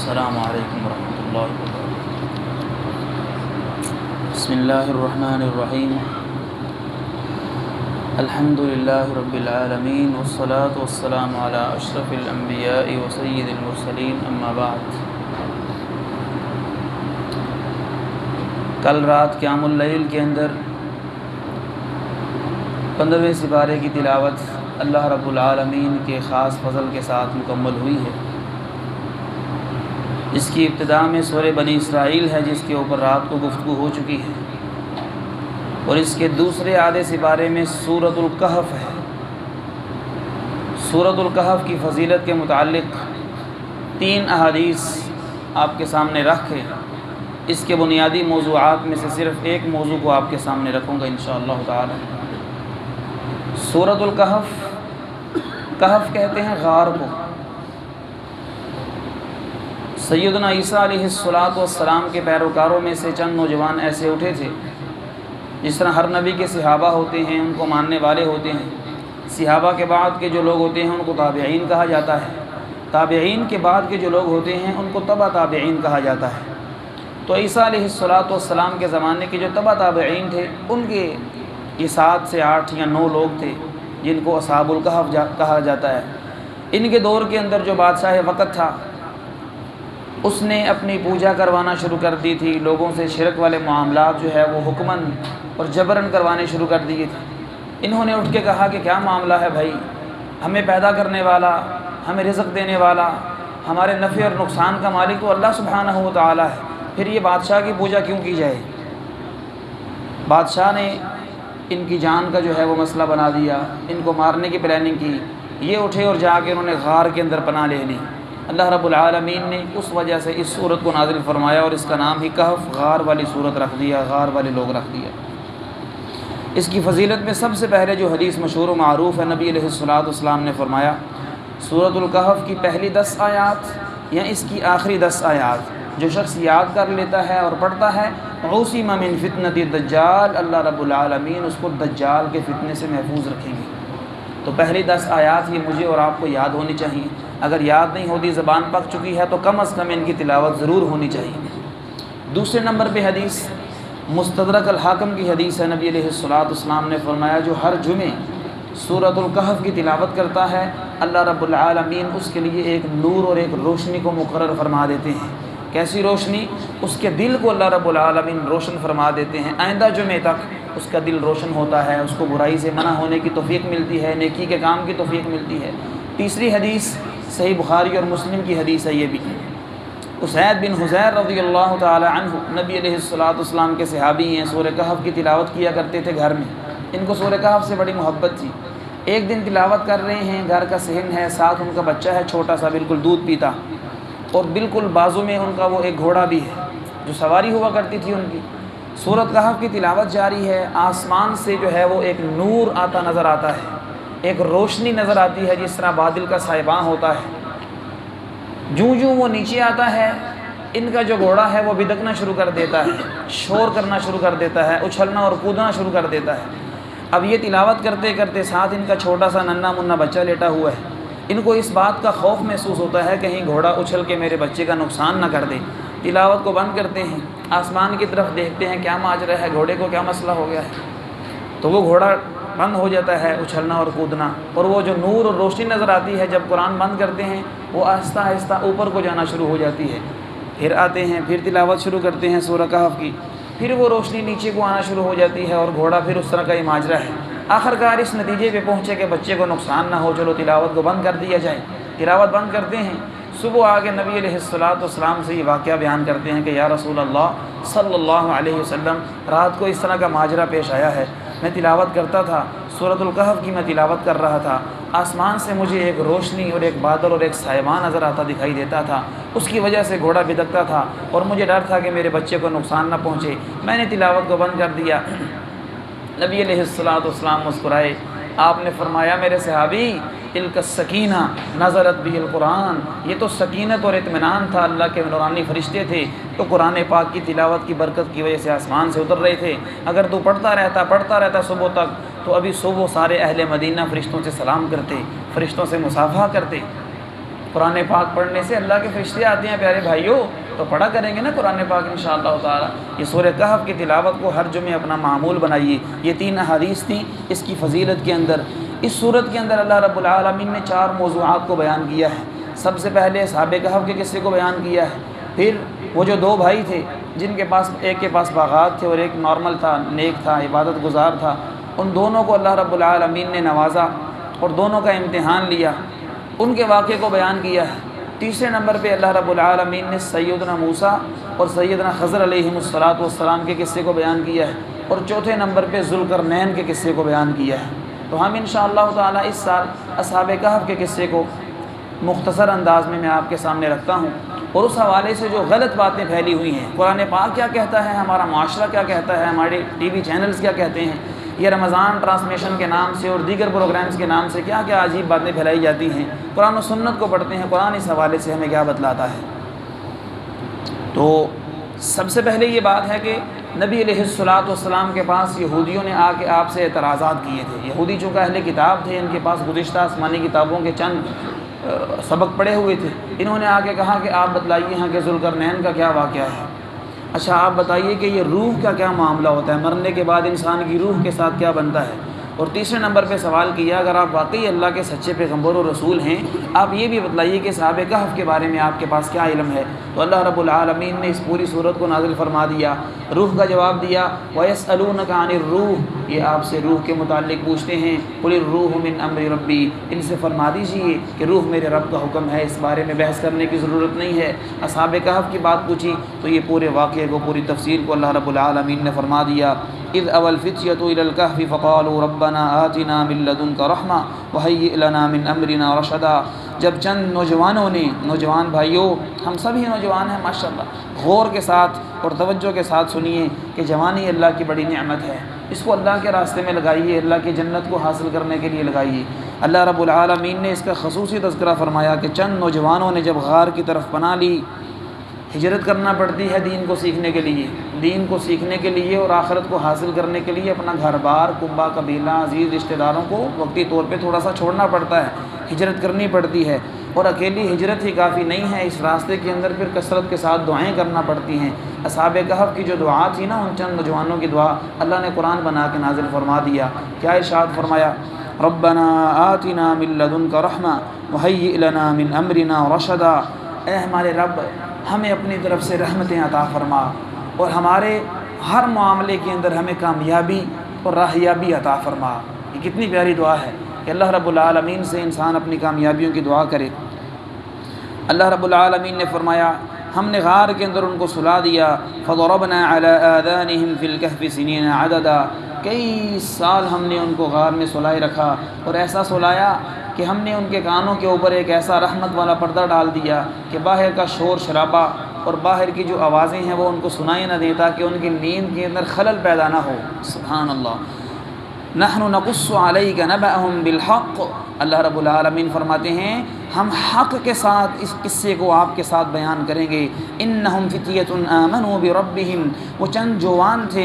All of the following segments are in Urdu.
السلام علیکم ورحمۃ اللہ وبرکاتہ۔ بسم اللہ الرحمن الرحیم، الحمد للہ رب العالمین، والصلاة والسلام علی اشرف الانبیاء وسید المرسلین، اما بعد۔ کل رات قیام اللیل کے اندر 15ویں سپارے کی تلاوت اللہ رب العالمین کے خاص فضل کے ساتھ مکمل ہوئی ہے۔ اس کی ابتدا میں سورہ بنی اسرائیل ہے، جس کے اوپر رات کو گفتگو ہو چکی ہے، اور اس کے دوسرے آدھے سپارے میں سورۃ الکہف ہے۔ سورۃ الکہف کی فضیلت کے متعلق 3 احادیث آپ کے سامنے رکھ کے اس کے بنیادی موضوعات میں سے صرف ایک موضوع کو آپ کے سامنے رکھوں گا انشاءاللہ تعالی۔ سورۃ الکہف، کہف کہتے ہیں غار کو۔ سیدنا عیسیٰ علیہ السلام کے پیروکاروں میں سے چند نوجوان ایسے اٹھے تھے، جس طرح ہر نبی کے صحابہ ہوتے ہیں، ان کو ماننے والے ہوتے ہیں۔ صحابہ کے بعد کے جو لوگ ہوتے ہیں ان کو تابعین کہا جاتا ہے، تابعین کے بعد کے جو لوگ ہوتے ہیں ان کو تبع تابعین کہا جاتا ہے۔ تو عیسیٰ علیہ السلام کے زمانے کے جو تبع تابعین تھے، ان کے یہ 7 سے 8 یا 9 لوگ تھے، جن کو اصحاب الکہف کہا جاتا ہے۔ ان کے دور کے اندر جو بادشاہ وقت تھا، اس نے اپنی پوجا کروانا شروع کر دی تھی، لوگوں سے شرک والے معاملات جو ہے وہ حکماً اور جبراً کروانے شروع کر دیے تھے۔ انہوں نے اٹھ کے کہا کہ کیا معاملہ ہے بھائی، ہمیں پیدا کرنے والا، ہمیں رزق دینے والا، ہمارے نفع اور نقصان کا مالک تو اللہ سبحانہ و تعالی ہے، پھر یہ بادشاہ کی پوجا کیوں کی جائے؟ بادشاہ نے ان کی جان کا جو ہے وہ مسئلہ بنا دیا، ان کو مارنے کی پلاننگ کی۔ یہ اٹھے اور جا کے انہوں نے غار کے اندر پناہ لے لی۔ اللہ رب العالمین نے اس وجہ سے اس صورت کو نازل فرمایا اور اس کا نام ہی کہف، غار والی صورت رکھ دیا، غار والے لوگ رکھ دیا۔ اس کی فضیلت میں سب سے پہلے جو حدیث مشہور و معروف ہے، نبی علیہ السلام نے فرمایا سورۃ الکہف کی پہلی 10 آیات یا اس کی آخری 10 آیات جو شخص یاد کر لیتا ہے اور پڑھتا ہے، عصم من فتنۃ الدجال، اللہ رب العالمین اس کو دجال کے فتنے سے محفوظ رکھیں گے۔ تو پہلی 10 آیات یہ مجھے اور آپ کو یاد ہونی چاہیے۔ اگر یاد نہیں ہوتی، زبان پک چکی ہے، تو کم از کم ان کی تلاوت ضرور ہونی چاہیے۔ دوسرے نمبر پہ حدیث مستدرک الحاکم کی حدیث ہے، نبی علیہ السلام نے فرمایا جو ہر جمعے سورۃ الکہف کی تلاوت کرتا ہے، اللہ رب العالمین اس کے لیے ایک نور اور ایک روشنی کو مقرر فرما دیتے ہیں۔ کیسی روشنی؟ اس کے دل کو اللہ رب العالمین روشن فرما دیتے ہیں، آئندہ جمعے تک اس کا دل روشن ہوتا ہے، اس کو برائی سے منع ہونے کی توفیق ملتی ہے، نیکی کے کام کی توفیق ملتی ہے۔ تیسری حدیث صحیح بخاری اور مسلم کی حدیث ہے، یہ بھی اسید بن حضیر رضی اللہ تعالی عنہ نبی علیہ السلام کے صحابی ہیں، سورہ کہف کی تلاوت کیا کرتے تھے گھر میں۔ ان کو سورہ کہف سے بڑی محبت تھی۔ ایک دن تلاوت کر رہے ہیں، گھر کا صحن ہے، ساتھ ان کا بچہ ہے چھوٹا سا، بالکل دودھ پیتا، اور بالکل بازو میں ان کا وہ ایک گھوڑا بھی ہے جو سواری ہوا کرتی تھی ان کی۔ سورۃ کہف کی تلاوت جاری ہے، آسمان سے جو ہے وہ ایک نور آتا نظر آتا ہے، ایک روشنی نظر آتی ہے، جس طرح بادل کا سائبان ہوتا ہے۔ جوں جوں وہ نیچے آتا ہے، ان کا جو گھوڑا ہے وہ بدکنا شروع کر دیتا ہے، شور کرنا شروع کر دیتا ہے، اچھلنا اور کودنا شروع کر دیتا ہے۔ اب یہ تلاوت کرتے کرتے ساتھ ان کا چھوٹا سا ننھا منا بچہ لیٹا ہوا ہے۔ ان کو اس بات کا خوف محسوس ہوتا ہے کہیں گھوڑا اچھل کے میرے بچے کا نقصان نہ کر دے۔ تلاوت کو بند کرتے ہیں، آسمان کی طرف دیکھتے ہیں کیا ماجرا ہے، گھوڑے کو کیا مسئلہ ہو گیا ہے۔ تو وہ گھوڑا بند ہو جاتا ہے اچھلنا اور کودنا، اور وہ جو نور اور روشنی نظر آتی ہے جب قرآن بند کرتے ہیں، وہ آہستہ آہستہ اوپر کو جانا شروع ہو جاتی ہے۔ پھر آتے ہیں، پھر تلاوت شروع کرتے ہیں سورہ کہف کی، پھر وہ روشنی نیچے کو آنا شروع ہو جاتی ہے، اور گھوڑا پھر اس طرح کا ہی ماجرا ہے۔ آخرکار اس نتیجے پہ پہنچے کہ بچے کو نقصان نہ ہو، چلو تلاوت کو بند کر دیا جائے۔ تلاوت بند کرتے ہیں، صبح آگے نبی علیہ السلام سے یہ واقعہ بیان کرتے ہیں کہ یا رسول اللہ صلی اللہ علیہ وسلم، رات کو اس طرح کا ماجرا پیش آیا ہے، میں تلاوت کرتا تھا، سورۃ الکہف کی میں تلاوت کر رہا تھا، آسمان سے مجھے ایک روشنی اور ایک بادل اور ایک سائبان نظر آتا دکھائی دیتا تھا، اس کی وجہ سے گھوڑا بدکتا تھا اور مجھے ڈر تھا کہ میرے بچے کو نقصان نہ پہنچے، میں نے تلاوت کو بند کر دیا۔ نبی علیہ السلام مسکرائے، آپ نے فرمایا میرے صحابی، تلک السکینہ نزلت بہ القرآن، یہ تو سکینت اور اطمینان تھا، اللہ کے نورانی فرشتے تھے تو قرآن پاک کی تلاوت کی برکت کی وجہ سے آسمان سے اتر رہے تھے۔ اگر تو پڑھتا رہتا صبح تک، تو ابھی صبح سارے اہل مدینہ فرشتوں سے سلام کرتے، فرشتوں سے مصافحہ کرتے۔ قرآن پاک پڑھنے سے اللہ کے فرشتے آتے ہیں پیارے بھائیوں، تو پڑھا کریں گے نا قرآن پاک انشاءاللہ تعالی۔ یہ سورہ کہف کی تلاوت کو ہر جمعے اپنا معمول بنائیے۔ یہ 3 احادیث تھیں اس کی فضیلت کے اندر۔ اس صورت کے اندر اللہ رب العالمین نے 4 موضوعات کو بیان کیا ہے۔ سب سے پہلے اصحاب کہف کے قصے کو بیان کیا ہے، پھر وہ جو 2 بھائی تھے جن کے پاس ایک کے پاس باغات تھے اور ایک نارمل تھا، نیک تھا، عبادت گزار تھا، ان دونوں کو اللہ رب العالمین نے نوازا اور دونوں کا امتحان لیا، ان کے واقعے کو بیان کیا ہے۔ تیسرے نمبر پہ اللہ رب العالمین نے سیدنا موسیٰ اور سیدنا خضر علیہ السلام کے قصے کو بیان کیا ہے، اور چوتھے نمبر پہ ذوالقرنین کے قصے کو بیان کیا ہے۔ تو ہم انشاءاللہ تعالی اس سال اصحاب کہف کے قصے کو مختصر انداز میں آپ کے سامنے رکھتا ہوں، اور اس حوالے سے جو غلط باتیں پھیلی ہوئی ہیں، قرآن پاک کیا کہتا ہے، ہمارا معاشرہ کیا کہتا ہے، ہمارے ٹی وی چینلز کیا کہتے ہیں، یہ رمضان ٹرانسمیشن کے نام سے اور دیگر پروگرامز کے نام سے کیا کیا عجیب باتیں پھیلائی جاتی ہیں، قرآن و سنت کو پڑھتے ہیں، قرآن اس حوالے سے ہمیں کیا بتلاتا ہے۔ تو سب سے پہلے یہ بات ہے کہ نبی علیہ السلام کے پاس یہودیوں نے آ کے آپ سے اعتراضات کیے تھے۔ یہودی چونکہ اہل کتاب تھے، ان کے پاس گزشتہ آسمانی کتابوں کے چند سبق پڑے ہوئے تھے، انہوں نے آ کے کہا کہ آپ بتلائیے ہاں کہ ذوالقرنین کا کیا واقعہ ہے، اچھا آپ بتائیے کہ یہ روح کا کیا معاملہ ہوتا ہے، مرنے کے بعد انسان کی روح کے ساتھ کیا بنتا ہے۔ اور تیسرے نمبر پہ سوال کیا، اگر آپ واقعی اللہ کے سچے پیغمبر و رسول ہیں، آپ یہ بھی بتلائیے کہ صحابہ کہف کے بارے میں آپ کے پاس کیا علم ہے۔ تو اللہ رب العالمین نے اس پوری صورت کو نازل فرما دیا، روح کا جواب دیا، وَيَسْأَلُونَكَ عَنِ الرُّوحِ، یہ آپ سے روح کے متعلق پوچھتے ہیں، قُلِ الرُّوحُ مِنْ أَمْرِ رَبِّي، ان سے فرما دیجیے کہ روح میرے رب کا حکم ہے، اس بارے میں بحث کرنے کی ضرورت نہیں ہے۔ اصحاب کہف کی بات پوچھی تو یہ پورے واقعے کو، پوری تفصیل کو اللہ رب العالمین نے فرما دیا۔ اذ اول الفتية الى الكهف فقالوا ربنا آتنا من لدنك رحمة وهيئ لنا من امرنا رشدا، جب چند نوجوانوں نے، نوجوان بھائیوں ہم سب ہی نوجوان ہیں ماشاءاللہ، غور کے ساتھ اور توجہ کے ساتھ سنیے کہ جوانی اللہ کی بڑی نعمت ہے، اس کو اللہ کے راستے میں لگائیے، اللہ کی جنت کو حاصل کرنے کے لیے لگائیے۔ اللہ رب العالمین نے اس کا خصوصی تذکرہ فرمایا کہ چند نوجوانوں نے جب غار کی طرف پناہ لی، ہجرت کرنا پڑتی ہے دین کو سیکھنے کے لیے، دین کو سیکھنے کے لیے اور آخرت کو حاصل کرنے کے لیے اپنا گھر بار، کنبہ، قبیلہ، عزیز رشتہ داروں کو وقتی طور پہ تھوڑا سا چھوڑنا پڑتا ہے، ہجرت کرنی پڑتی ہے، اور اکیلی ہجرت ہی کافی نہیں ہے، اس راستے کے اندر پھر کثرت کے ساتھ دعائیں کرنا پڑتی ہیں۔ اصحاب کہف کی جو دعا تھی نا، ان چند نوجوانوں کی دعا اللہ نے قرآن بنا کے نازل فرما دیا۔ کیا ارشاد فرمایا، ربنا آتنا من لدنک رحمہ وہیئ لنا من امرنا رشدا، اے ہمارے رب ہمیں اپنی طرف سے رحمتیں عطا فرما اور ہمارے ہر معاملے کے اندر ہمیں کامیابی اور راہیابی عطا فرما۔ یہ کتنی پیاری دعا ہے کہ اللہ رب العالمین سے انسان اپنی کامیابیوں کی دعا کرے۔ اللہ رب العالمین نے فرمایا، ہم نے غار کے اندر ان کو سلا دیا، فضربنا علی آذانہم فی الکہف سنین عددا، کئی سال ہم نے ان کو غار میں سلائے رکھا، اور ایسا سلایا کہ ہم نے ان کے کانوں کے اوپر ایک ایسا رحمت والا پردہ ڈال دیا کہ باہر کا شور شرابہ اور باہر کی جو آوازیں ہیں وہ ان کو سنائی نہ دیں، تاکہ ان کی نیند کے اندر خلل پیدا نہ ہو۔ سبحان اللہ۔ نحن نقص علیک نبأہم بالحق، اللہ رب العالمین فرماتے ہیں ہم حق کے ساتھ اس قصے کو آپ کے ساتھ بیان کریں گے۔ انہم فتیۃ آمنوا بربہم، وہ چند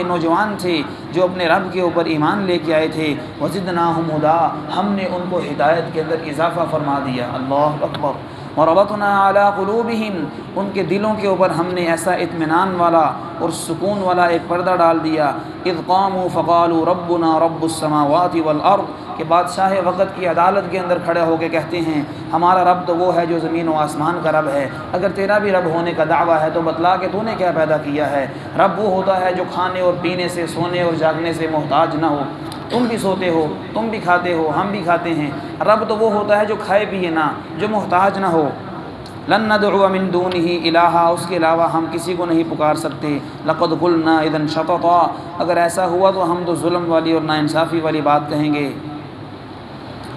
نوجوان تھے جو اپنے رب کے اوپر ایمان لے کے آئے تھے، وزدناہم ہدا، ہم نے ان کو ہدایت کے اندر اضافہ فرما دیا۔ اللہ اکبر۔ وربطنا علی قلوبہم، ان کے دلوں کے اوپر ہم نے ایسا اطمینان والا اور سکون والا ایک پردہ ڈال دیا۔ اذ قاموا فقالوا ربنا رب السماوات والارض، کہ بادشاہ وقت کی عدالت کے اندر کھڑے ہو کے کہتے ہیں ہمارا رب تو وہ ہے جو زمین و آسمان کا رب ہے، اگر تیرا بھی رب ہونے کا دعویٰ ہے تو بتلا کہ تو نے کیا پیدا کیا ہے۔ رب وہ ہوتا ہے جو کھانے اور پینے سے، سونے اور جاگنے سے محتاج نہ ہو، تم بھی سوتے ہو، تم بھی کھاتے ہو، ہم بھی کھاتے ہیں، رب تو وہ ہوتا ہے جو کھائے پیے نہ، جو محتاج نہ ہو۔ لن ندعو من دونہ الہا، اس کے علاوہ ہم کسی کو نہیں پکار سکتے۔ لقد قلنا اذا شططا، اگر ایسا ہوا تو ہم تو ظلم والی اور ناانصافی والی بات کہیں گے۔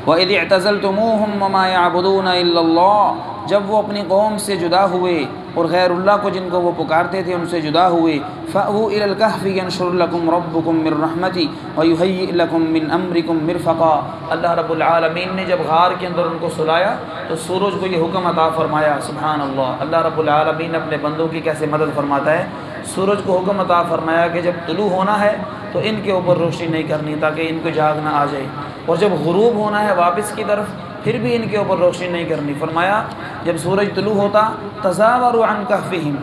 وَإِذِ اعْتَزَلْتُمُوهُمْ وَمَا يَعْبُدُونَ إِلَّا اللَّهُ، جب وہ اپنی قوم سے جدا ہوئے اور غیر اللہ کو جن کو وہ پکارتے تھے ان سے جدا ہوئے، فَأْوُوا إِلَى الْكَهْفِ يَنشُرْ لَكُمْ رَبُّكُمْ مِنْ رَحْمَتِهِ وَيُهَيِّئْ لَكُمْ مِنْ أَمْرِكُمْ مِرْفَقًا، اللہ رب العالمین نے جب غار کے اندر ان کو سلایا تو سورج کو یہ حکم عطا فرمایا۔ سبحان اللہ، اللہ رب العالمین اپنے بندوں کی کیسے مدد فرماتا ہے۔ سورج کو حکم عطا فرمایا کہ جب طلوع ہونا ہے تو ان کے اوپر روشنی نہیں کرنی تاکہ ان کو جاگ نہ آ جائے، اور جب غروب ہونا ہے واپس کی طرف پھر بھی ان کے اوپر روشنی نہیں کرنی۔ فرمایا جب سورج طلوع ہوتا تزاوروا عن کہفہم،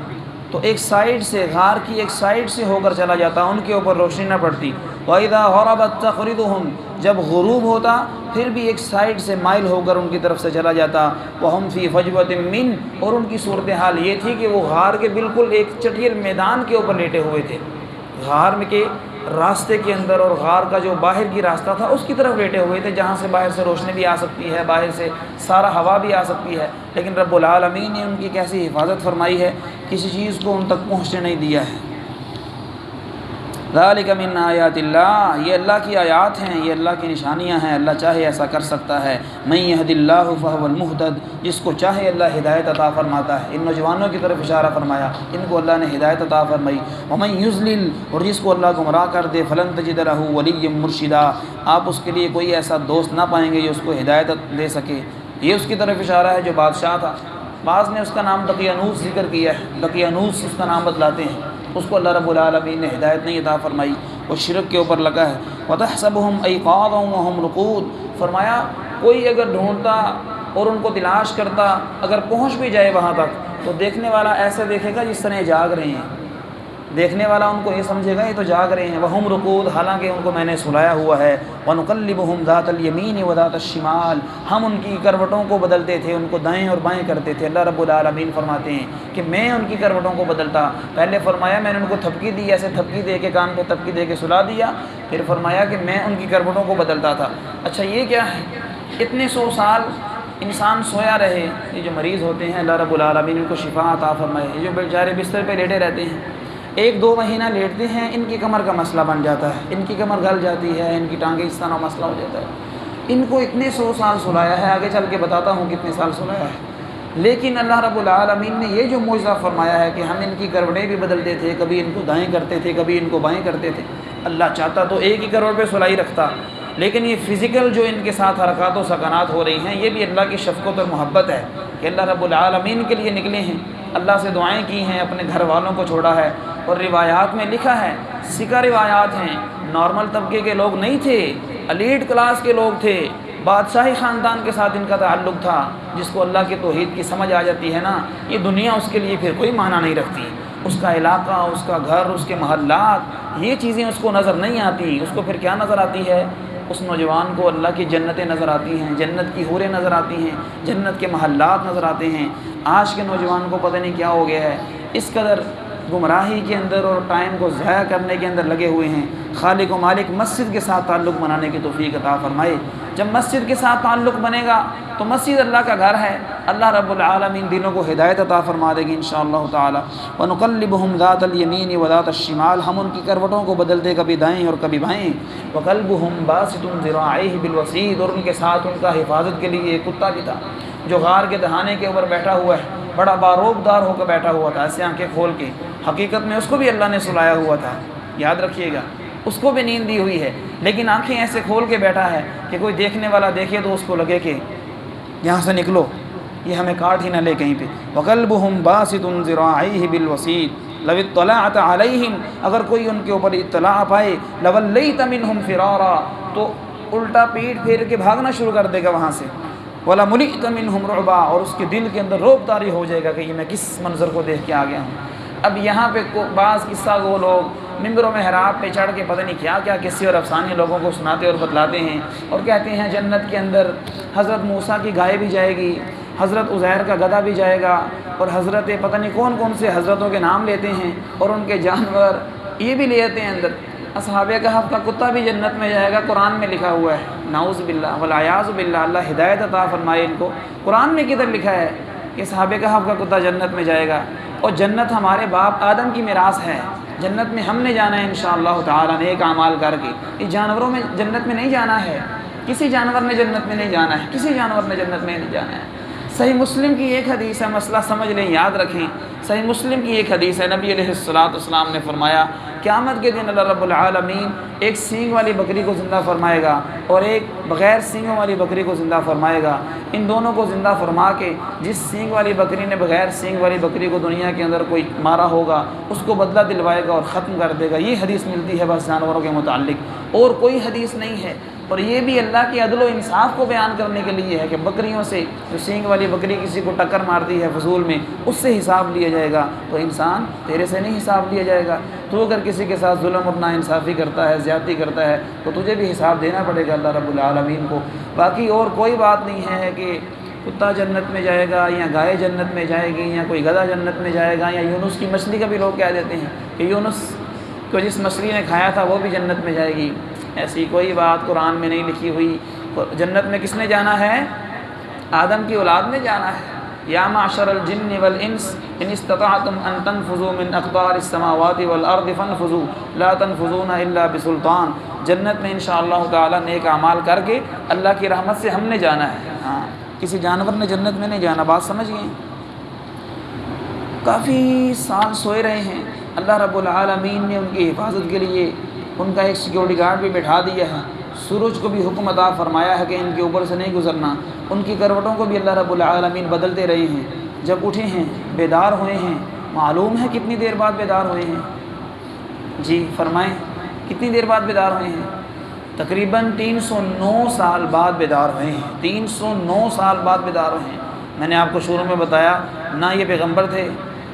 تو ایک سائیڈ سے، غار کی ایک سائیڈ سے ہو کر چلا جاتا، ان کے اوپر روشنی نہ پڑتی۔ وَإِذَا غَرَبَتْ تَقْرِضُهُمْ، جب غروب ہوتا پھر بھی ایک سائیڈ سے مائل ہو کر ان کی طرف سے چلا جاتا۔ وَهُمْ فِي فَجْوَةٍ مِّنْ، اور ان کی صورتحال یہ تھی کہ وہ غار کے بالکل ایک چٹیل میدان کے اوپر لیٹے ہوئے تھے، غار میں کے راستے کے اندر، اور غار کا جو باہر کی راستہ تھا اس کی طرف لیٹے ہوئے تھے، جہاں سے باہر سے روشنی بھی آ سکتی ہے، باہر سے سارا ہوا بھی آ سکتی ہے، لیکن رب العالمین نے ان کی کیسی حفاظت فرمائی ہے، کسی چیز کو ان تک پہنچنے نہیں دیا ہے۔ ذالک من آیات اللہ، یہ اللہ کی آیات ہیں، یہ اللہ کی نشانیاں ہیں، اللہ چاہے ایسا کر سکتا ہے۔ من یہد اللہ فہو المہتد، جس کو چاہے اللہ ہدایت عطا فرماتا ہے۔ ان نوجوانوں کی طرف اشارہ فرمایا، ان کو اللہ نے ہدایت عطا فرمائی۔ ومن یضلل، اور جس کو اللہ گمراہ کر دے، فلن تجد لہ ولیا مرشدا، آپ اس کے لیے کوئی ایسا دوست نہ پائیں گے جو اس کو ہدایت دے سکے۔ یہ اس کی طرف اشارہ ہے جو بادشاہ تھا، بعض نے اس کا نام دقیانوس ذکر کیا ہے، دقیانوس اس کا نام بتلاتے ہیں، اس کو اللہ رب العالمین نے ہدایت نہیں عطا فرمائی، وہ شرک کے اوپر لگا ہے۔ وَتَحْسَبُهُمْ أَيْقَاظًا وَهُمْ رُقُودٌ، فرمایا کوئی اگر ڈھونڈتا اور ان کو تلاش کرتا، اگر پہنچ بھی جائے وہاں تک، تو دیکھنے والا ایسے دیکھے گا جس طرح جاگ رہے ہیں، دیکھنے والا ان کو یہ سمجھے گا یہ تو جاگ رہے ہیں۔ وَهُمْ رُقُودٌ، حالانکہ ان کو میں نے سلایا ہوا ہے۔ وَنُقَلِّبُهُمْ ذَاتَ الْيَمِينِ وَذَاتَ الشِّمَالِ، ہم ان کی کروٹوں کو بدلتے تھے، ان کو دائیں اور بائیں کرتے تھے۔ اللہ رب العالمین فرماتے ہیں کہ میں ان کی کروٹوں کو بدلتا، پہلے فرمایا میں نے ان کو تھپکی دی، ایسے تھپکی دے کے کان پہ تھپکی دے کے سلا دیا، پھر فرمایا کہ میں ان کی کروٹوں کو بدلتا تھا۔ اچھا یہ کیا ہے؟ اتنے 100 سال انسان سویا رہے، یہ جو مریض ہوتے ہیں اللہ رب العالمین ان کو شفا عطا فرمائے، یہ جو بیچارے بستر پہ لیٹے رہتے ہیں، 1-2 مہینہ لیٹتے ہیں، ان کی کمر کا مسئلہ بن جاتا ہے، ان کی کمر گل جاتی ہے، ان کی ٹانگیں اس طرح مسئلہ ہو جاتا ہے۔ ان کو اتنے 100 سال سلایا ہے، آگے چل کے بتاتا ہوں کتنے سال سلایا ہے، لیکن اللہ رب العالمین نے یہ جو معجزہ فرمایا ہے کہ ہم ان کی کروٹیں بھی بدلتے تھے، کبھی ان کو دائیں کرتے تھے، کبھی ان کو بائیں کرتے تھے۔ اللہ چاہتا تو ایک ہی کروٹ پہ سلائی رکھتا، لیکن یہ فزیکل جو ان کے ساتھ حرکات و سکنات ہو رہی ہیں، یہ بھی اللہ کی شفقت اور محبت ہے کہ اللہ رب العالمین کے لیے نکلے ہیں، اللہ سے دعائیں کی ہیں، اپنے گھر والوں کو چھوڑا ہے۔ اور روایات میں لکھا ہے، سکہ روایات ہیں، نارمل طبقے کے لوگ نہیں تھے، ایلیٹ کلاس کے لوگ تھے، بادشاہی خاندان کے ساتھ ان کا تعلق تھا۔ جس کو اللہ کی توحید کی سمجھ آ جاتی ہے نا، یہ دنیا اس کے لیے پھر کوئی معنی نہیں رکھتی، اس کا علاقہ، اس کا گھر، اس کے محلات، یہ چیزیں اس کو نظر نہیں آتی۔ اس کو پھر کیا نظر آتی ہے؟ اس نوجوان کو اللہ کی جنتیں نظر آتی ہیں، جنت کی حوریں نظر آتی ہیں، جنت کے محلات نظر آتے ہیں۔ آج کے نوجوان کو پتہ نہیں کیا ہو گیا ہے، اس قدر گمراہی کے اندر اور ٹائم کو ضائع کرنے کے اندر لگے ہوئے ہیں۔ خالق و مالک مسجد کے ساتھ تعلق بنانے کی توفیق عطا فرمائے۔ جب مسجد کے ساتھ تعلق بنے گا تو مسجد اللہ کا گھر ہے، اللہ رب العالمین دینوں کو ہدایت عطا فرما دے گی انشاءاللہ تعالی۔ وَنُقَلِّبُهُمْ ذَاتَ الْيَمِينِ وَذَاتَ الشِّمَالِ، ہم ان کی کروٹوں کو بدلتے کبھی دائیں اور کبھی بائیں۔ وَقَلْبُهُمْ بَاسِطٌ ذِرَاعَيْهِ بِالْوَسِيدِ، اور ان کے ساتھ ان کا حفاظت کے لیے ایک کتا بھی تھا جو غار کے دہانے کے اوپر بیٹھا ہوا ہے، بڑا باروب دار ہو کر بیٹھا ہوا تھا، ایسے آنکھیں کھول کے۔ حقیقت میں اس کو بھی اللہ نے سلایا ہوا تھا، یاد رکھیے گا، اس کو بھی نیند دی ہوئی ہے، لیکن آنکھیں ایسے کھول کے بیٹھا ہے کہ کوئی دیکھنے والا دیکھے تو اس کو لگے کہ یہاں سے نکلو، یہ ہمیں کاٹ ہی نہ لے کہیں پہ۔ وَقَلْبُهُمْ بَاسِطٌ ذِرَاعَيْهِ بِالْوَسِيدِ لَوِ اطَّلَعْتَ عَلَيْهِمْ، اگر کوئی ان کے اوپر اطلاع پائے، لَوَلَّيْتَ مِنْهُمْ فِرَارًا، تو الٹا پیٹ پھیر کے بھاگنا شروع کر دے گا وہاں سے۔ وَلَمُلِئْتَ مِنْهُمْ رُعْبًا، اور اس کے دل کے اندر رعب طاری ہو جائے گا کہ یہ میں کس منظر کو دیکھ کے آ گیا ہوں۔ اب یہاں پہ بعض قصہ وہ لوگ ممبر و محراب پہ چڑھ کے پتہ نہیں کیا کیا قصے اور افسانے لوگوں کو سناتے اور بتلاتے ہیں، اور کہتے ہیں جنت کے اندر حضرت موسیٰ کی گائے بھی جائے گی، حضرت عزیر کا گدھا بھی جائے گا، اور حضرت پتہ نہیں کون کون سے حضرتوں کے نام لیتے ہیں، اور ان کے جانور یہ بھی لے آتے ہیں اندر۔ اصحاب کہف کا کتا بھی جنت میں جائے گا، قرآن میں لکھا ہوا ہے، نعوذ باللہ والعیاذ باللہ، اللہ ہدایت عطا فرمائے ان کو۔ قرآن میں کدھر لکھا ہے کہ اصحاب کہف کا کتا جنت میں جائے گا؟ اور جنت ہمارے باپ آدم کی میراث ہے، جنت میں ہم نے جانا ہے انشاءاللہ تعالیٰ نیک اعمال کر کے۔ یہ جانوروں میں جنت میں نہیں جانا ہے، کسی جانور نے جنت میں نہیں جانا ہے، کسی جانور نے جنت میں نہیں جانا ہے۔ صحیح مسلم کی ایک حدیث ہے، مسئلہ سمجھ لیں، یاد رکھیں، صحیح مسلم کی ایک حدیث ہے، نبی علیہ السلام نے فرمایا قیامت کے دن اللہ رب العالمین ایک سینگ والی بکری کو زندہ فرمائے گا اور ایک بغیر سینگوں والی بکری کو زندہ فرمائے گا۔ ان دونوں کو زندہ فرما کے جس سینگ والی بکری نے بغیر سینگ والی بکری کو دنیا کے اندر کوئی مارا ہوگا اس کو بدلہ دلوائے گا اور ختم کر دے گا۔ یہ حدیث ملتی ہے بس جانوروں کے متعلق، اور کوئی حدیث نہیں ہے۔ اور یہ بھی اللہ کے عدل و انصاف کو بیان کرنے کے لیے ہے کہ بکریوں سے جو سینگ والی بکری کسی کو ٹکر مارتی ہے فضول میں، اس سے حساب لیا جائے گا، تو انسان تیرے سے نہیں حساب لیا جائے گا۔ تو اگر کسی کے ساتھ ظلم اور ناانصافی کرتا ہے، زیادتی کرتا ہے، تو تجھے بھی حساب دینا پڑے گا اللہ رب العالمین کو۔ باقی اور کوئی بات نہیں ہے کہ کتا جنت میں جائے گا یا گائے جنت میں جائے گی یا کوئی گدھا جنت میں جائے گا، یا یونس کی مچھلی کا بھی لوگ کہہ دیتے ہیں کہ یونس کو جس مچھلی نے کھایا تھا وہ بھی جنت میں جائے گی۔ ایسی کوئی بات قرآن میں نہیں لکھی ہوئی۔ جنت میں کس نے جانا ہے؟ آدم کی اولاد نے جانا ہے۔ یا معشر الجن والانس ان استطعتم ان تنفذوا من اقطار السماوات والارض فانفذوا لا تنفذون الا بسلطان۔ جنت میں انشاءاللہ تعالی نیک اعمال کر کے اللہ کی رحمت سے ہم نے جانا ہے، ہاں کسی جانور نے جنت میں نہیں جانا۔ بات سمجھ گئے؟ کافی سال سوئے رہے ہیں، اللہ رب العالمین نے ان کی حفاظت کے لیے ان کا ایک سیکورٹی گارڈ بھی بٹھا دیا ہے، سورج کو بھی حکم عطا فرمایا ہے کہ ان کے اوپر سے نہیں گزرنا، ان کی کروٹوں کو بھی اللہ رب العالمین بدلتے رہے ہیں۔ جب اٹھے ہیں، بیدار ہوئے ہیں، معلوم ہے کتنی دیر بعد بیدار ہوئے ہیں؟ جی فرمائیں، کتنی دیر بعد بیدار ہوئے ہیں؟ تقریباً 309 سال بعد بیدار ہوئے ہیں، 309 سال بعد بیدار ہوئے ہیں۔ میں نے آپ کو شروع میں بتایا، نہ یہ پیغمبر تھے،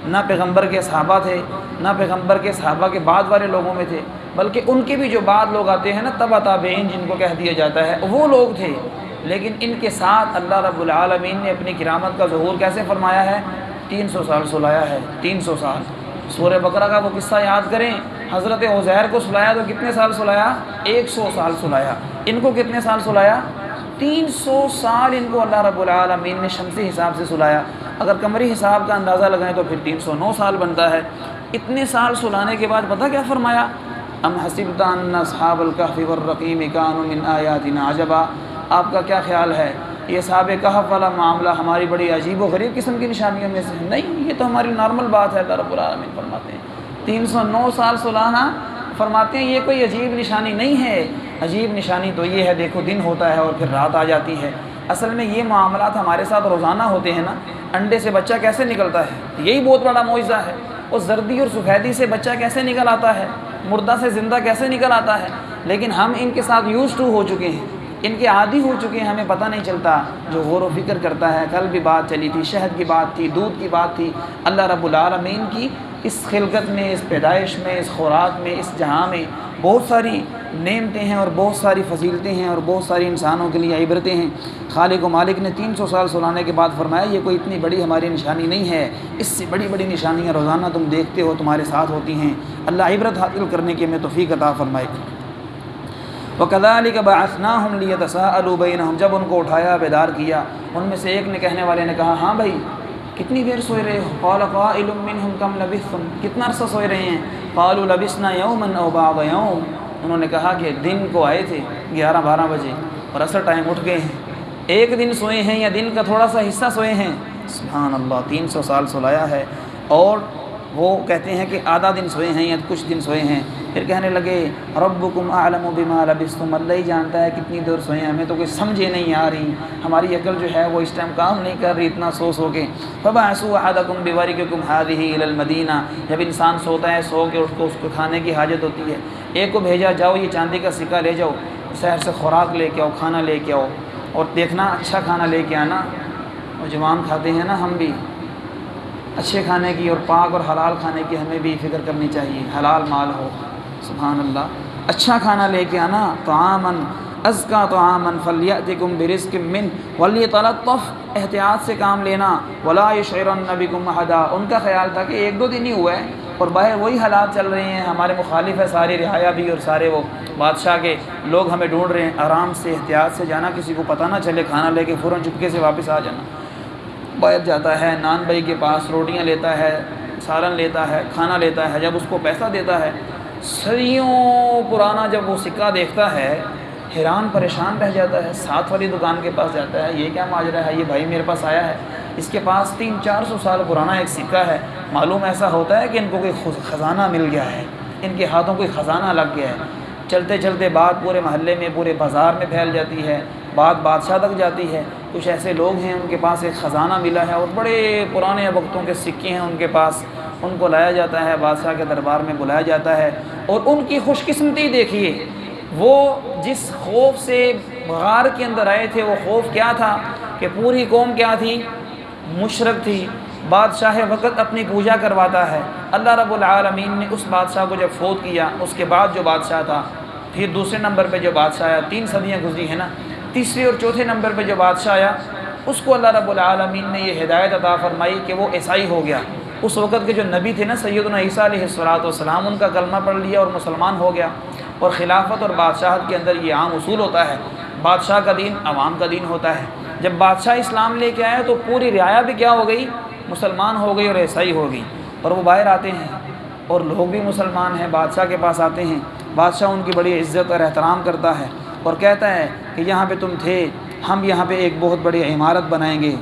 نہ پیغمبر کے صحابہ تھے، نہ پیغمبر کے صحابہ کے بعد والے لوگوں میں تھے، بلکہ ان کے بھی جو بعد لوگ آتے ہیں نا، تبع تابعین جن کو کہہ دیا جاتا ہے، وہ لوگ تھے۔ لیکن ان کے ساتھ اللہ رب العالمین نے اپنی کرامت کا ظہور کیسے فرمایا ہے؟ 300 سال سلایا ہے، 300 سال۔ سورہ بقرہ کا وہ قصہ یاد کریں، حضرت عزیر کو سلایا تو کتنے سال سلایا؟ 100 سال سلایا۔ ان کو کتنے سال سلایا؟ 300 سال ان کو اللہ رب العالمین نے شمسی حساب سے سلایا۔ اگر قمری حساب کا اندازہ لگائیں تو پھر 309 سال بنتا ہے۔ اتنے سال سلانے کے بعد پتہ کیا فرمایا؟ ام حسبت ان اصحاب الکہف والرقیم کانوا من آیاتنا عجبا۔ آپ کا کیا خیال ہے یہ اصحاب کہف والا معاملہ ہماری بڑی عجیب و غریب قسم کی نشانیوں میں سے ہے؟ نہیں، یہ تو ہماری نارمل بات ہے۔ اللہ رب العالمین فرماتے ہیں 309 سال سلانا، فرماتے ہیں یہ کوئی عجیب نشانی نہیں ہے۔ عجیب نشانی تو یہ ہے، دیکھو دن ہوتا ہے اور پھر رات آ جاتی ہے۔ اصل میں یہ معاملات ہمارے ساتھ روزانہ ہوتے ہیں نا۔ انڈے سے بچہ کیسے نکلتا ہے، یہی بہت بڑا معجزہ ہے۔ اور زردی اور سفیدی سے بچہ کیسے نکل آتا ہے، مردہ سے زندہ کیسے نکل آتا ہے۔ لیکن ہم ان کے ساتھ یوز ٹو ہو چکے ہیں، ان کے عادی ہو چکے ہیں، ہمیں پتہ نہیں چلتا۔ جو غور و فکر کرتا ہے، کل بھی بات چلی تھی، شہد کی بات تھی، دودھ کی بات تھی۔ اللہ رب العالمین کی اس خلقت میں، اس پیدائش میں، اس خوراک میں، اس جہاں میں بہت ساری نعمتیں ہیں اور بہت ساری فضیلتیں ہیں اور بہت ساری انسانوں کے لیے عبرتیں ہیں۔ خالق و مالک نے 300 سال سلانے کے بعد فرمایا یہ کوئی اتنی بڑی ہماری نشانی نہیں ہے، اس سے بڑی بڑی نشانیاں روزانہ تم دیکھتے ہو، تمہارے ساتھ ہوتی ہیں۔ اللہ عبرت حاصل کرنے کی ہمیں توفیق عطا فرمائے۔ وَكَذَلِكَ بَعَثْنَاهُمْ لِيَتَسَاءَلُوا بَيْنَهُمْ، جب ان کو اٹھایا، بیدار کیا، ان میں سے ایک نے، کہنے والے نے کہا ہاں بھائی کتنی دیر سوئے رہے ہو؟ قَالَ قَائِلٌ مِّنْهُمْ كَمْ لَبِثْتُمْ، کتنا عرصہ سوئے رہے ہیں؟ قَالُوا لَبِثْنَا يَوْمًا أَوْ بَعْضَ يَوْمٍ، انہوں نے کہا کہ دن کو آئے تھے 11-12 بجے اور عصر ٹائم اٹھ گئے ہیں، ایک دن سوئے ہیں یا دن کا تھوڑا سا حصہ سوئے ہیں۔ سبحان اللہ، 300 سال سلایا ہے، اور وہ کہتے ہیں کہ آدھا دن سوئے ہیں یا کچھ دن سوئے ہیں۔ پھر کہنے لگے ربکم اعلم بما لبثتم، اللہ ہی جانتا ہے کتنی دیر سوئے ہیں، ہمیں تو کوئی سمجھے نہیں آ رہی، ہماری عقل جو ہے وہ اس ٹائم کام نہیں کر رہی اتنا سو کے۔ فبعثوا احدکم بورقکم هذه الى المدینہ، جب انسان سوتا ہے، سو کے اٹھ کو اس کو کھانے کی حاجت ہوتی ہے، ایک کو بھیجا جاؤ یہ چاندی کا سکہ لے جاؤ، شہر سے خوراک لے کے آؤ، کھانا لے کے آؤ، اور دیکھنا اچھا کھانا لے کے آنا۔ نوجوان کھاتے ہیں نا، ہم بھی اچھے کھانے کی اور پاک اور حلال کھانے کی ہمیں بھی فکر کرنی چاہیے، حلال مال ہو۔ سبحان اللہ، اچھا کھانا لے کے آنا۔ طعاماً ازکا طعاماً فلیأتکم برزق من ولیتلطف، احتیاط سے کام لینا۔ ولا یشعرن بکم احدا، ان کا خیال تھا کہ 1-2 دن ہی ہوا ہے اور باہر وہی حالات چل رہے ہیں، ہمارے مخالف ہے ساری رعایا بھی اور سارے وہ بادشاہ کے لوگ ہمیں ڈھونڈ رہے ہیں۔ آرام سے احتیاط سے جانا، کسی کو پتہ نہ چلے، کھانا لے کے فوراً چپکے سے واپس آ جانا۔ باہر جاتا ہے، نان بھائی کے پاس روٹیاں لیتا ہے، سالن لیتا ہے، کھانا لیتا ہے، جب اس کو پیسہ دیتا ہے، صدیوں پرانا جب وہ سکہ دیکھتا ہے حیران پریشان رہ جاتا ہے، ساتھ والی دکان کے پاس جاتا ہے، یہ کیا ماجرا ہے، یہ بھائی میرے پاس آیا ہے، اس کے پاس 300-400 سال پرانا ایک سکہ ہے، معلوم ایسا ہوتا ہے کہ ان کو کوئی خزانہ مل گیا ہے، ان کے ہاتھوں کوئی خزانہ لگ گیا ہے۔ چلتے چلتے بات پورے محلے میں، پورے بازار میں پھیل جاتی ہے، بات بادشاہ تک جاتی ہے۔ کچھ ایسے لوگ ہیں ان کے پاس ایک خزانہ ملا ہے اور بڑے پرانے وقتوں کے سکے ہیں ان کے پاس، ان کو لایا جاتا ہے، بادشاہ کے دربار میں بلایا جاتا ہے، اور ان کی خوش قسمتی دیکھیے وہ جس خوف سے غار کے اندر آئے تھے وہ خوف کیا تھا کہ پوری قوم کیا تھی؟ مشرک تھی۔ بادشاہ وقت اپنی پوجا کرواتا ہے۔ اللہ رب العالمین نے اس بادشاہ کو جب فوت کیا، اس کے بعد جو بادشاہ تھا، پھر دوسرے نمبر پہ جو بادشاہ آیا، 3 صدیاں گزری ہیں نا، تیسرے اور چوتھے نمبر پہ جو بادشاہ آیا، اس کو اللہ رب العالمین نے یہ ہدایت عطا فرمائی کہ وہ عیسائی ہو گیا۔ اس وقت کے جو نبی تھے نا سیدنا عیسیٰ علیہ السلام، ان کا کلمہ پڑھ لیا اور مسلمان ہو گیا۔ اور خلافت اور بادشاہت کے اندر یہ عام اصول ہوتا ہے، بادشاہ کا دین عوام کا دین ہوتا ہے۔ جب بادشاہ اسلام لے کے آیا تو پوری رعایا بھی کیا ہو گئی؟ مسلمان ہو گئی اور عیسائی ہو گئی۔ اور وہ باہر آتے ہیں اور لوگ بھی مسلمان ہیں، بادشاہ کے پاس آتے ہیں، بادشاہ ان کی بڑی عزت اور احترام کرتا ہے اور کہتا ہے کہ یہاں پہ تم تھے، ہم یہاں پہ ایک بہت بڑی عمارت بنائیں گے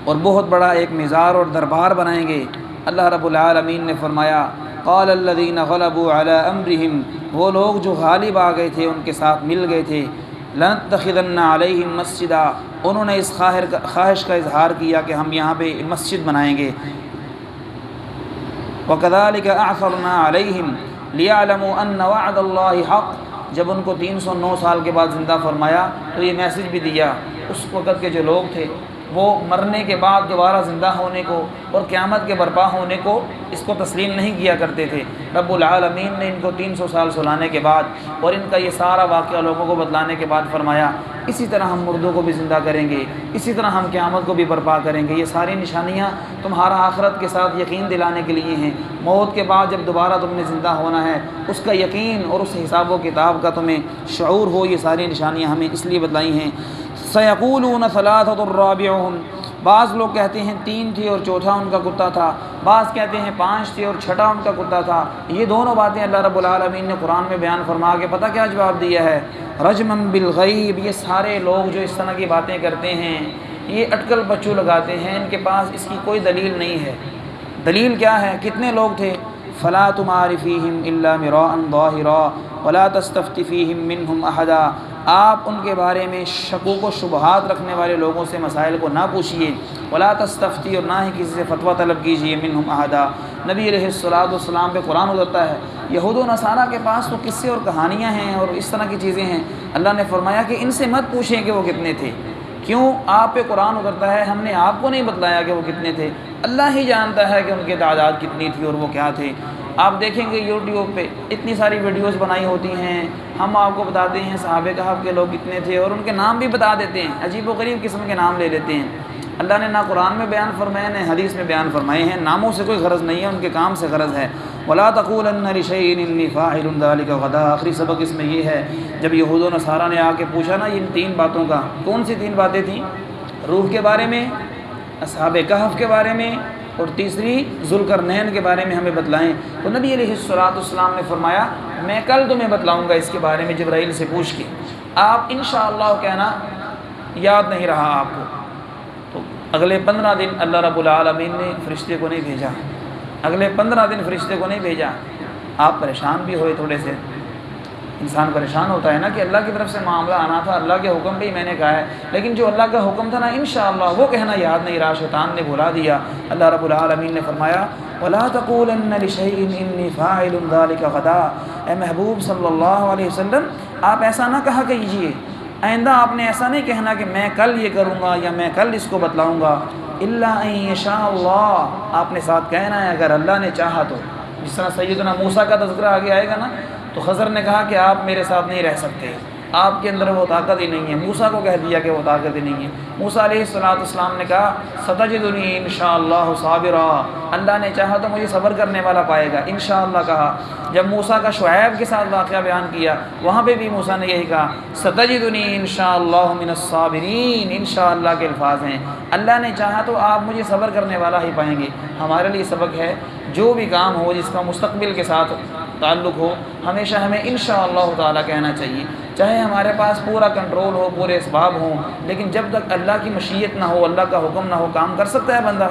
اور بہت بڑا ایک مزار اور دربار بنائیں گے۔ اللہ رب العالمین نے فرمایا قال الذین غلبوا علی امرہم، وہ لوگ جو غالب آ گئے تھے، ان کے ساتھ مل گئے تھے، لنتخذن علیہم مسجدا، انہوں نے اس خواہش کا اظہار کیا کہ ہم یہاں پہ مسجد بنائیں گے۔ وَكَذَلِكَ أَعْثَرْنَا عَلَيْهِمْ لِيَعْلَمُوا أَنَّ وَعْدَ اللَّهِ حَقٌّ، جب ان کو 309 سال کے بعد زندہ فرمایا تو یہ میسج بھی دیا۔ اس وقت کے جو لوگ تھے وہ مرنے کے بعد دوبارہ زندہ ہونے کو اور قیامت کے برپا ہونے کو اس کو تسلیم نہیں کیا کرتے تھے۔ رب العالمین نے ان کو 300 سال سلانے کے بعد اور ان کا یہ سارا واقعہ لوگوں کو بتلانے کے بعد فرمایا اسی طرح ہم مردوں کو بھی زندہ کریں گے، اسی طرح ہم قیامت کو بھی برپا کریں گے۔ یہ ساری نشانیاں تمہارا آخرت کے ساتھ یقین دلانے کے لیے ہیں۔ موت کے بعد جب دوبارہ تم نے زندہ ہونا ہے، اس کا یقین اور اس حساب و کتاب کا تمہیں شعور ہو، یہ ساری نشانیاں ہمیں اس لیے بتلائی ہیں۔ سَيَقُولُونَ ثَلَاثَةٌ رَابِعُهُمْ، بعض لوگ کہتے ہیں 3 تھی اور چوتھا ان کا کتا تھا، بعض کہتے ہیں 5 تھی اور چھٹا ان کا کتا تھا۔ یہ دونوں باتیں اللہ رب العالمین نے قرآن میں بیان فرما کے پتہ کیا جواب دیا ہے؟ رجمًا بالغیب، یہ سارے لوگ جو اس طرح کی باتیں کرتے ہیں یہ اٹکل بچو لگاتے ہیں، ان کے پاس اس کی کوئی دلیل نہیں ہے۔ دلیل کیا ہے؟ کتنے لوگ تھے؟ فلا تمار فیہم الا مراء ظاہرا ولا تستفت فیہم منہم احدا، آپ ان کے بارے میں شکوک و شبہات رکھنے والے لوگوں سے مسائل کو نہ پوچھیے، ولا تستفتی، اور نہ ہی کسی سے فتویٰ طلب کیجیے، منہم احدا۔ نبی علیہ السلام پہ قرآن اترتا ہے، یہود و نصارہ کے پاس تو قصے اور کہانیاں ہیں اور اس طرح کی چیزیں ہیں۔ اللہ نے فرمایا کہ ان سے مت پوچھیں کہ وہ کتنے تھے۔ کیوں؟ آپ پہ قرآن اترتا ہے، ہم نے آپ کو نہیں بتلایا کہ وہ کتنے تھے، اللہ ہی جانتا ہے کہ ان کی تعداد کتنی تھی اور وہ کیا تھے۔ آپ دیکھیں گے یوٹیوب پہ اتنی ساری ویڈیوز بنائی ہوتی ہیں، ہم آپ کو بتاتے ہیں صحابہ کہف کے لوگ کتنے تھے اور ان کے نام بھی بتا دیتے ہیں، عجیب و غریب قسم کے نام لے لیتے ہیں۔ اللہ نے نہ قرآن میں بیان فرمائے نہ حدیث میں بیان فرمائے ہیں، ناموں سے کوئی غرض نہیں ہے، ان کے کام سے غرض ہے۔ وَلَا تَقُولَنَّ لِشَيْءٍ إِنِّي فَاعِلٌ ذَلِكَ غَدًا، آخری سبق اس میں یہ ہے، جب یہود و نصارہ نے آ کے پوچھا نا ان 3 باتوں کا، کون سی 3 باتیں تھیں؟ روح کے بارے میں، اصحاب کہف کے بارے میں، اور تیسری ذوالقرنین کے بارے میں ہمیں بتلائیں۔ تو نبی علیہ السلام نے فرمایا میں کل تمہیں بتلاؤں گا اس کے بارے میں جبرائیل سے پوچھ کے، آپ انشاءاللہ کہنا یاد نہیں رہا آپ کو۔ تو اگلے 15 دن اللہ رب العالمین نے فرشتے کو نہیں بھیجا، اگلے 15 دن فرشتے کو نہیں بھیجا۔ آپ پریشان بھی ہوئے، تھوڑے سے انسان پریشان ہوتا ہے نا کہ اللہ کی طرف سے معاملہ آنا تھا، اللہ کے حکم پہ ہی میں نے کہا ہے، لیکن جو اللہ کا حکم تھا نا انشاءاللہ وہ کہنا یاد نہیں رہا، شیطان نے بھلا دیا۔ اللہ رب العالمین نے فرمایا وَلَا تَقُولَنَّ لِشَيْءٍ إِنِّي فَاعِلٌ ذَلِكَ غَدًا، اے محبوب صلی اللہ علیہ وسلم آپ ایسا نہ کہا کیجیے، آئندہ آپ نے ایسا نہیں کہنا کہ میں کل یہ کروں گا یا میں کل اس کو بتلاؤں گا، إِلَّا أَن يَشَاءَ اللَّهُ، آپ نے ساتھ کہنا ہے اگر اللہ نے چاہا تو۔ جس طرح سیدنا موسیٰ کا تذکرہ آگے آئے گا نا، تو خضر نے کہا کہ آپ میرے ساتھ نہیں رہ سکتے، آپ کے اندر وہ طاقت ہی نہیں ہے، موسیٰ کو کہہ دیا کہ وہ طاقت ہی نہیں ہے۔ موسیٰ علیہ السلام نے کہا ستجدنی انشاءاللہ صابرا، اللہ نے چاہا تو مجھے صبر کرنے والا پائے گا، انشاءاللہ کہا۔ جب موسیٰ کا شعیب کے ساتھ واقعہ بیان کیا وہاں پہ بھی موسیٰ نے یہی کہا ستجدنی انشاءاللہ من الصابرین، انشاءاللہ کے الفاظ ہیں، اللہ نے چاہا تو آپ مجھے صبر کرنے والا ہی پائیں گے۔ ہمارے لیے سبق ہے جو بھی کام ہو جس کا مستقبل کے ساتھ تعلق ہو ہمیشہ ہمیں انشاءاللہ تعالیٰ کہنا چاہیے، چاہے ہمارے پاس پورا کنٹرول ہو، پورے اسباب ہوں، لیکن جب تک اللہ کی مشیت نہ ہو، اللہ کا حکم نہ ہو، کام کر سکتا ہے بندہ؟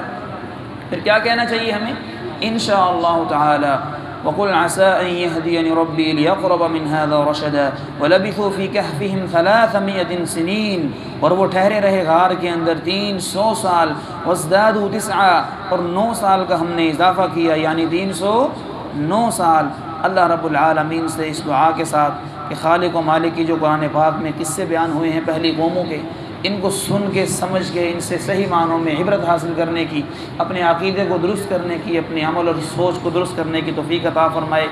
پھر کیا کہنا چاہیے ہمیں؟ انشاءاللہ تعالیٰ۔ وَقُلْ عَسَىٰ أَن يَهْدِيَنِ رَبِّي لِيَقْرَبَ مِنْ هَٰذَا رَشَدًا وَلَبِثُوا فِي كَهْفِهِمْ 300 سِنِينَ، اور وہ ٹھہرے رہے غار کے اندر 300 سال، وَازْدَادُوا 9، اور 9 سال کا ہم نے اضافہ کیا، یعنی 309 سال۔ اللہ رب العالمین سے اس دعا کے ساتھ کہ خالق و مالک کی جو قرآن پاک میں قصے بیان ہوئے ہیں پہلی قوموں کے، ان کو سن کے سمجھ کے ان سے صحیح معنوں میں عبرت حاصل کرنے کی، اپنے عقیدے کو درست کرنے کی، اپنے عمل اور سوچ کو درست کرنے کی توفیق عطا فرمائے۔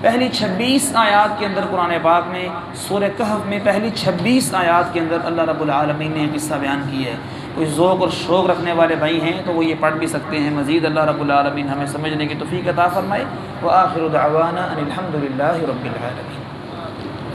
پہلی 26 آیات کے اندر قرآن پاک میں سورہ کہف میں پہلی 26 آیات کے اندر اللہ رب العالمین نے قصہ بیان کیا ہے۔ کوئی ذوق اور شوق رکھنے والے بھائی ہیں تو وہ یہ پڑھ بھی سکتے ہیں۔ مزید اللہ رب العالمین ہمیں سمجھنے کی توفیق عطا فرمائے۔ وآخر دعوانا ان الحمد للہ رب العالمین۔